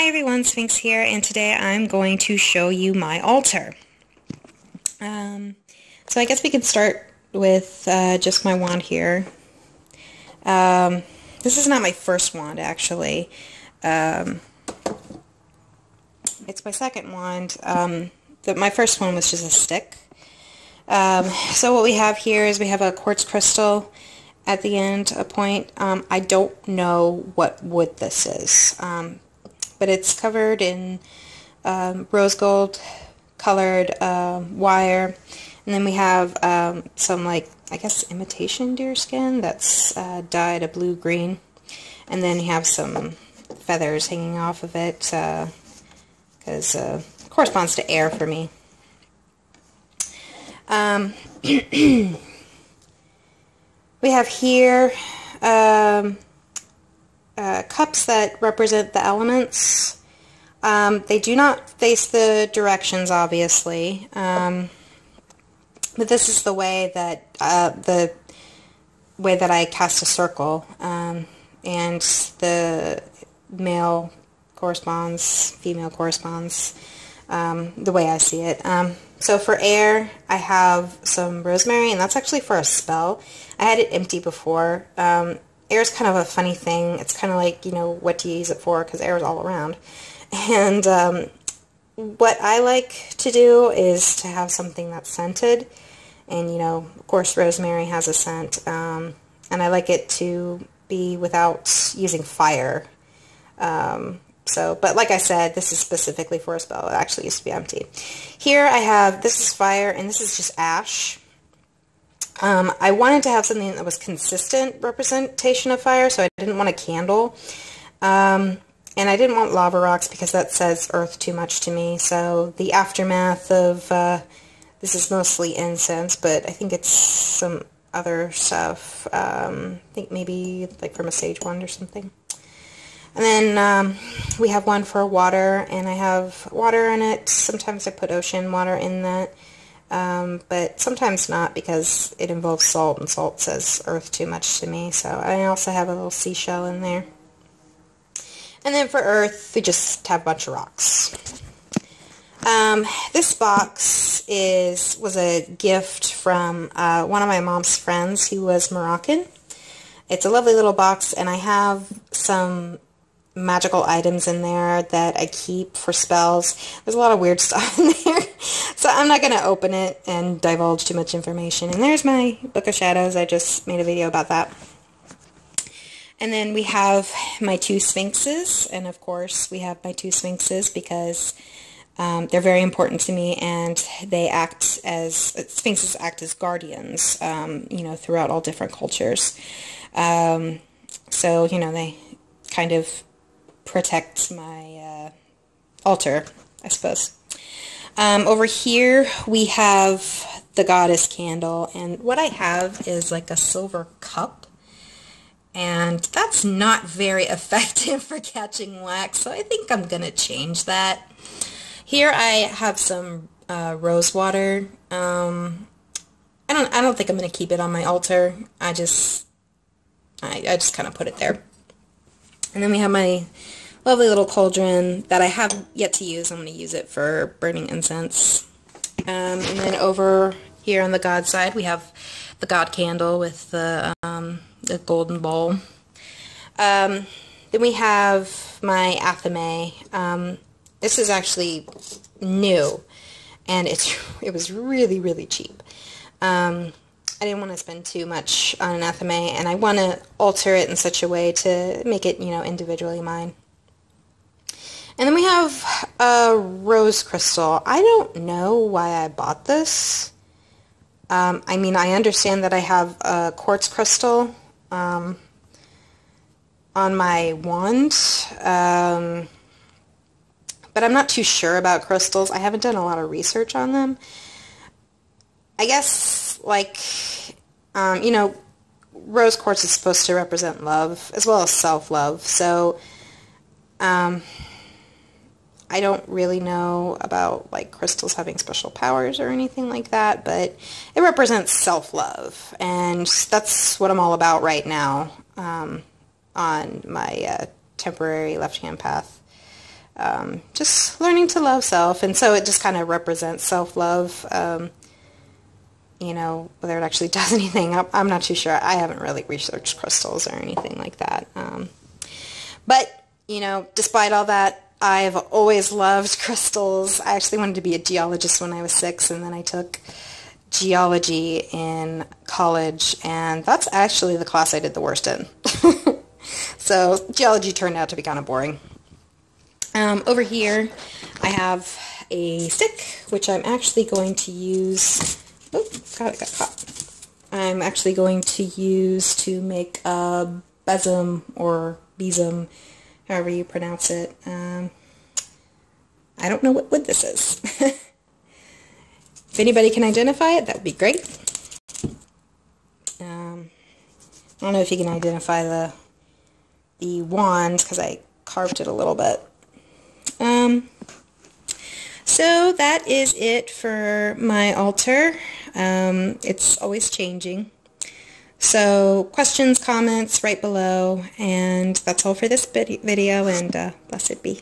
Hi everyone, Sphinx here, and today I'm going to show you my altar. So I guess we could start with just my wand here. This is not my first wand, actually. It's my second wand. My first one was just a stick. So what we have here is we have a quartz crystal at the end, a point. I don't know what wood this is. But it's covered in rose gold colored wire, and then we have some, like, I guess imitation deer skin that's dyed a blue-green, and then you have some feathers hanging off of it because it corresponds to air for me. We have here cups that represent the elements. They do not face the directions, obviously, but this is the way that I cast a circle, and the male corresponds, female corresponds, the way I see it. So for air, I have some rosemary, and that's actually for a spell. I had it empty before. Air is kind of a funny thing. It's kind of like, you know, what do you use it for? Because air is all around. And what I like to do is to have something that's scented. And, you know, of course, rosemary has a scent. And I like it to be without using fire. But like I said, this is specifically for a spell. It actually used to be empty. Here I have, this is fire, and this is just ash. I wanted to have something that was consistent representation of fire, so I didn't want a candle. And I didn't want lava rocks because that says earth too much to me. So the aftermath of, this is mostly incense, but I think it's some other stuff. I think maybe like from a sage wand or something. And then we have one for water, and I have water in it. Sometimes I put ocean water in that. But sometimes not, because it involves salt, and salt says earth too much to me. So I also have a little seashell in there. And then for earth, we just have a bunch of rocks. This box was a gift from one of my mom's friends who was Moroccan. It's a lovely little box, and I have some magical items in there that I keep for spells. There's a lot of weird stuff in there, so I'm not going to open it and divulge too much information. And there's my Book of Shadows. I just made a video about that. And then we have my two sphinxes, and of course we have my two sphinxes because they're very important to me, and sphinxes act as guardians, you know, throughout all different cultures. So, you know, they kind of protect my altar, I suppose. Over here we have the goddess candle, and what I have is like a silver cup, and that's not very effective for catching wax, so I think I'm gonna change that. Here I have some rose water. I don't think I'm gonna keep it on my altar. I just kind of put it there. And then we have my lovely little cauldron that I have yet to use. I'm going to use it for burning incense. And then over here on the god side, we have the god candle with the golden bowl. Then we have my athame. This is actually new, and it was really, really cheap. I didn't want to spend too much on an athame, and I want to alter it in such a way to make it, you know, individually mine. And then we have a rose crystal. I don't know why I bought this. I mean, I understand that I have a quartz crystal on my wand, but I'm not too sure about crystals. I haven't done a lot of research on them. I guess, like, you know, rose quartz is supposed to represent love as well as self-love, so I don't really know about, like, crystals having special powers or anything like that, but it represents self-love, and that's what I'm all about right now on my temporary left-hand path. just learning to love self. And so it just kind of represents self-love. You know, whether it actually does anything, I'm not too sure. I haven't really researched crystals or anything like that. But, you know, despite all that, I've always loved crystals. I actually wanted to be a geologist when I was 6, and then I took geology in college, and that's actually the class I did the worst in. So geology turned out to be kind of boring. Over here, I have a stick, which I'm actually going to use. Oh, God, it got caught. I'm actually going to use to make a besom or besom, however you pronounce it. I don't know what wood this is. If anybody can identify it, that would be great. I don't know if you can identify the wand, because I carved it a little bit. So that is it for my altar. It's always changing. So questions, comments, right below. And that's all for this video, and blessed be.